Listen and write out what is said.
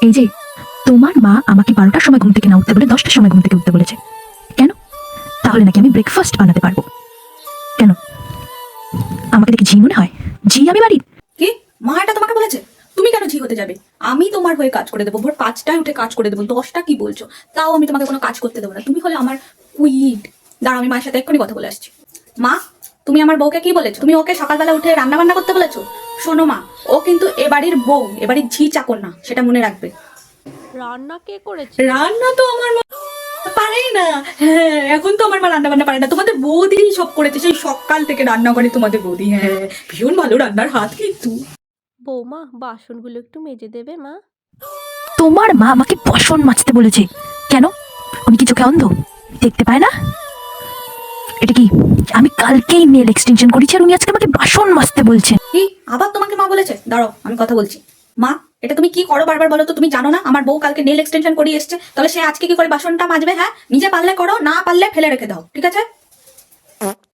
এই যে তোমার মা আমাকে 12টার সময় ঘুম থেকে না উঠতে বলে 10টার সময় ঘুম থেকে উঠতে বলেছে। কেন? তাহলে নাকি আমি ব্রেকফাস্ট বানাতে পারবো। কেন? আমাকে দেখে ঝি মনে হয়? ঝি আমি বাড়ির? কি মা এটা তোমাকে বলেছে? তুমি কেন ঝি হতে যাবে? আমি তোমার হয়ে কাজ করে দেবো, ভোর 5টায় উঠে কাজ করে দেবো। 10টা কি বলছো? তাও আমি তোমাকে কোনো কাজ করতে দেবো না। তুমি হলে আমার কুইট। দাঁড়াও, আমি মায়ের সাথে এক্ষুনি কথা বলে আসছি। মা, তুমি আমার বউকে কি বলেছো? তুমি ওকে সকালবেলা উঠে রান্না বান্না করতে বলেছো? শোনো মা, ও কিন্তু এ বাড়ির বউ, এ বাড়ির ঝি চাকর না, সেটা মনে রাখবে। রান্না কে করেছে? রান্না তো আমার মা পারেই না। হ্যাঁ, এখন তো আমার মা রান্না বান্না পারে না, তোমাদের বৌদি সব করেছে। সেই সকাল থেকে রান্না করে তোমাদের বৌদি। হ্যাঁ, ভীষণ ভালো রান্নার হাত কিন্তু। বৌমা, বাসনগুলো একটু মেজে দেবে মা? তোমার মা আমাকে বাসন মাজতে বলেছে। কেন? উনি কি চোখে অন্ধ? দেখতে পায় না? এটা কি আমি কালকেই নেল এক্সটেনশন করেছি আর উনি আজকে আমাকে বাসন মাজতে বলছেন? কি আবার তোমাকে মা বলেছে? দাঁড়াও, আমি কথা বলছি। মা, এটা তুমি কি করো বারবার বলো তো? তুমি জানো না আমার বউ কালকে নেল এক্সটেনশন করিয়ে এসছে? তাহলে সে আজকে কি করে বাসনটা মাজবে? হ্যাঁ, নিজে পারলে করো, না পারলে ফেলে রেখে দাও, ঠিক আছে?